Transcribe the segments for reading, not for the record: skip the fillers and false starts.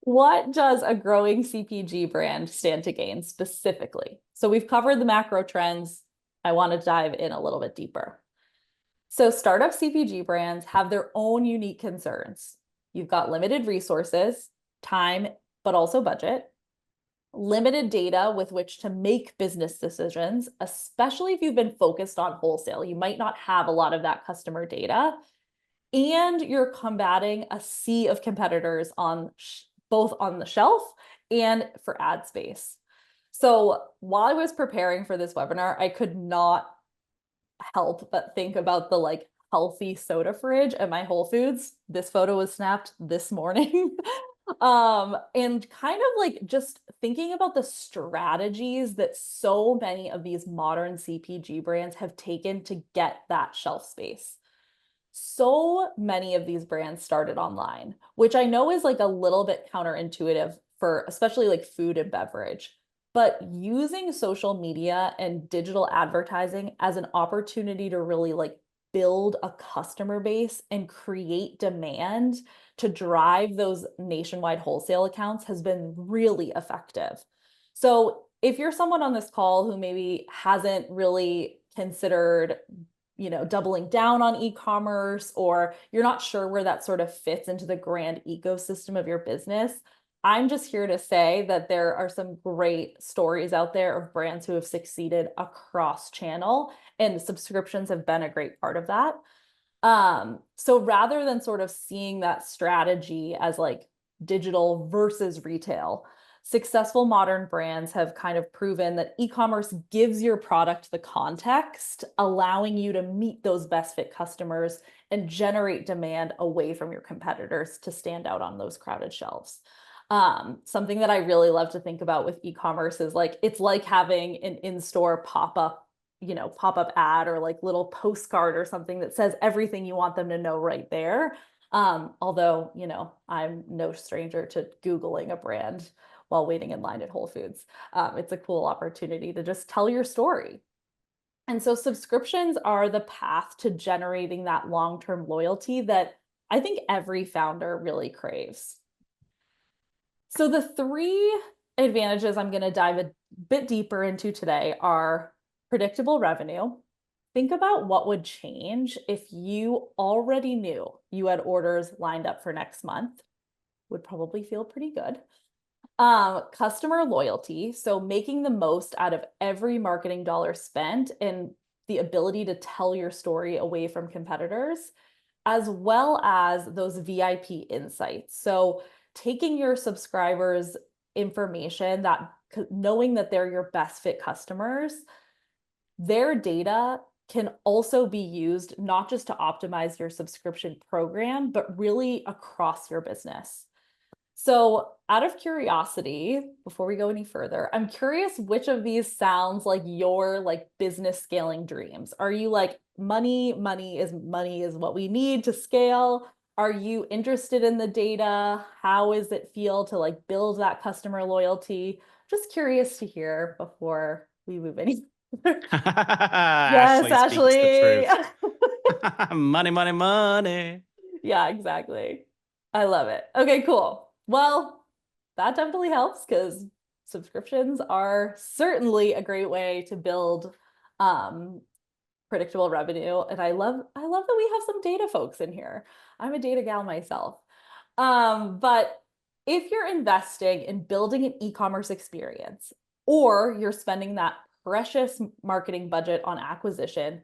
What does a growing CPG brand stand to gain specifically? So we've covered the macro trends. I want to dive in a little bit deeper. So startup CPG brands have their own unique concerns. You've got limited resources, time, but also budget, limited data with which to make business decisions, especially if you've been focused on wholesale. You might not have a lot of that customer data, and you're combating a sea of competitors on both on the shelf and for ad space. So while I was preparing for this webinar, I could not help but think about the like healthy soda fridge at my Whole Foods. This photo was snapped this morning. And kind of like just thinking about the strategies that so many of these modern CPG brands have taken to get that shelf space. So many of these brands started online, which I know is like a little bit counterintuitive for especially like food and beverage. But using social media and digital advertising as an opportunity to really like build a customer base and create demand to drive those nationwide wholesale accounts has been really effective. So if you're someone on this call who maybe hasn't really considered doubling down on e-commerce, or you're not sure where that sort of fits into the grand ecosystem of your business, I'm just here to say that there are some great stories out there of brands who have succeeded across channel, and subscriptions have been a great part of that. So rather than sort of seeing that strategy as like digital versus retail, successful modern brands have kind of proven that e-commerce gives your product the context, allowing you to meet those best fit customers and generate demand away from your competitors to stand out on those crowded shelves. Something that I really love to think about with e-commerce is like, it's like having an in-store pop-up ad or like little postcard or something that says everything you want them to know right there. Although, I'm no stranger to Googling a brand while waiting in line at Whole Foods. It's a cool opportunity to just tell your story. And so subscriptions are the path to generating that long-term loyalty that I think every founder really craves. So the three advantages I'm going to dive a bit deeper into today are predictable revenue. Think about what would change if you already knew you had orders lined up for next month. Would probably feel pretty good. Customer loyalty, so making the most out of every marketing dollar spent and the ability to tell your story away from competitors, as well as those VIP insights. So taking your subscribers' information, that knowing that they're your best fit customers, their data can also be used not just to optimize your subscription program, but really across your business. So out of curiosity, before we go any further, I'm curious which of these sounds like your like business scaling dreams. Are you like money is what we need to scale? Are you interested in the data? How does it feel to like build that customer loyalty? Just curious to hear before we move any further. Yes, Ashley speaks the Ashley. truth. Money, money, money. Yeah, exactly. I love it. Okay, cool. Well, that definitely helps because subscriptions are certainly a great way to build um, predictable revenue. And I love that we have some data folks in here. I'm a data gal myself. But if you're investing in building an e-commerce experience, or you're spending that precious marketing budget on acquisition,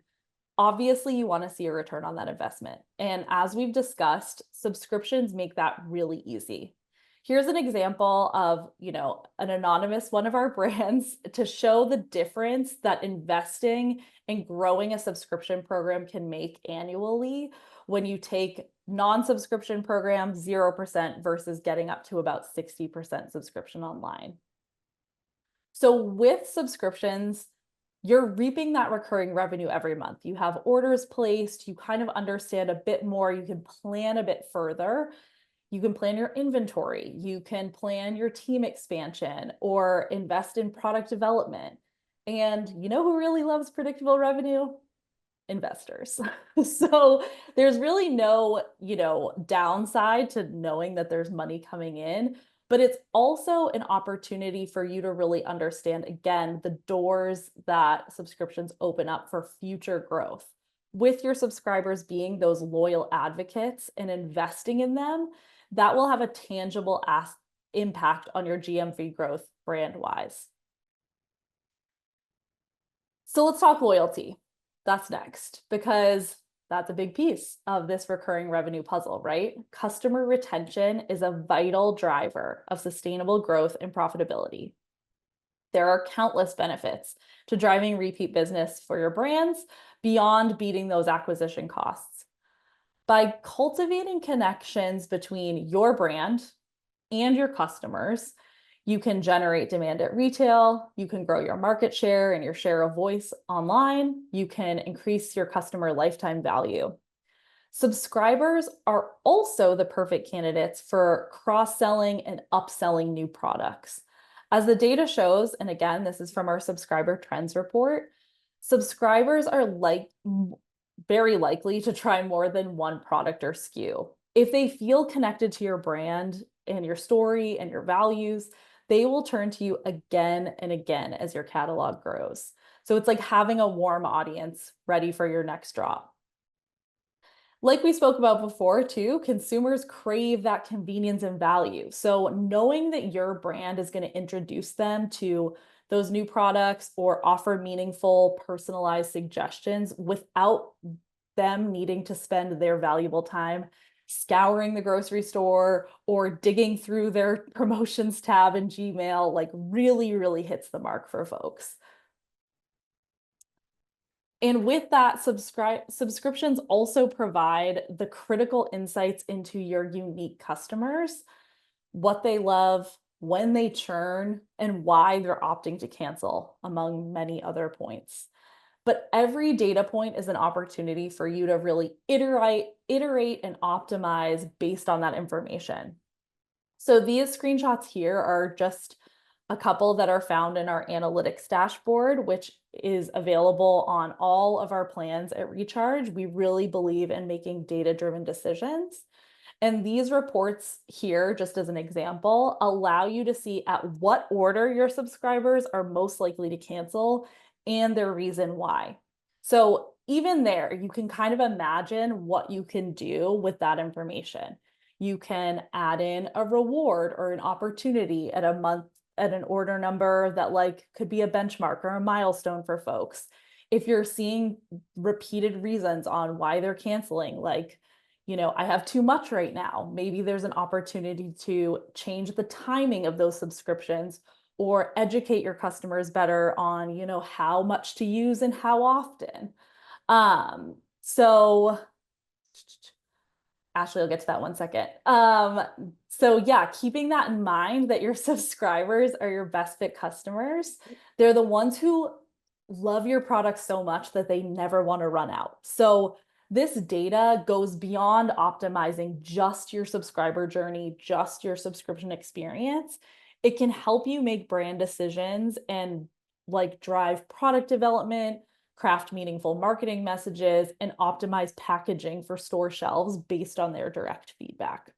obviously you want to see a return on that investment. And as we've discussed, subscriptions make that really easy. Here's an example of, an anonymous one of our brands to show the difference that investing and growing a subscription program can make annually when you take non-subscription programs 0% versus getting up to about 60% subscription online. So with subscriptions, you're reaping that recurring revenue every month. You have orders placed, you kind of understand a bit more, you can plan a bit further. You can plan your inventory, you can plan your team expansion or invest in product development. And you know who really loves predictable revenue? Investors. So there's really no, downside to knowing that there's money coming in, but it's also an opportunity for you to really understand, again, the doors that subscriptions open up for future growth. With your subscribers being those loyal advocates and investing in them, that will have a tangible impact on your GMV growth brand wise. So let's talk loyalty. That's next, because that's a big piece of this recurring revenue puzzle, right? Customer retention is a vital driver of sustainable growth and profitability. There are countless benefits to driving repeat business for your brands beyond beating those acquisition costs. By cultivating connections between your brand and your customers, you can generate demand at retail, you can grow your market share and your share of voice online, you can increase your customer lifetime value. Subscribers are also the perfect candidates for cross-selling and upselling new products. As the data shows, and again, this is from our subscriber trends report, subscribers are very likely to try more than one product or SKU. If they feel connected to your brand and your story and your values, they will turn to you again and again as your catalog grows. So it's like having a warm audience ready for your next drop. Like we spoke about before too, consumers crave that convenience and value. So knowing that your brand is going to introduce them to those new products or offer meaningful, personalized suggestions without them needing to spend their valuable time scouring the grocery store or digging through their promotions tab in Gmail, like really, really hits the mark for folks. And with that, subscriptions also provide the critical insights into your unique customers, what they love, when they churn, and why they're opting to cancel, among many other points. But every data point is an opportunity for you to really iterate and optimize based on that information. So these screenshots here are just a couple that are found in our analytics dashboard, which is available on all of our plans at Recharge. We really believe in making data-driven decisions. And these reports here, just as an example, allow you to see at what order your subscribers are most likely to cancel and their reason why. So even there, you can kind of imagine what you can do with that information. You can add in a reward or an opportunity at a month at an order number that like could be a benchmark or a milestone for folks. If you're seeing repeated reasons on why they're canceling, like, you know, I have too much right now, maybe there's an opportunity to change the timing of those subscriptions or educate your customers better on, you know, how much to use and how often. So Ashley, I'll get to that one second. So yeah, keeping that in mind that your subscribers are your best fit customers. They're the ones who love your product so much that they never want to run out. So this data goes beyond optimizing just your subscriber journey, just your subscription experience. It can help you make brand decisions and like drive product development, craft meaningful marketing messages, and optimize packaging for store shelves based on their direct feedback.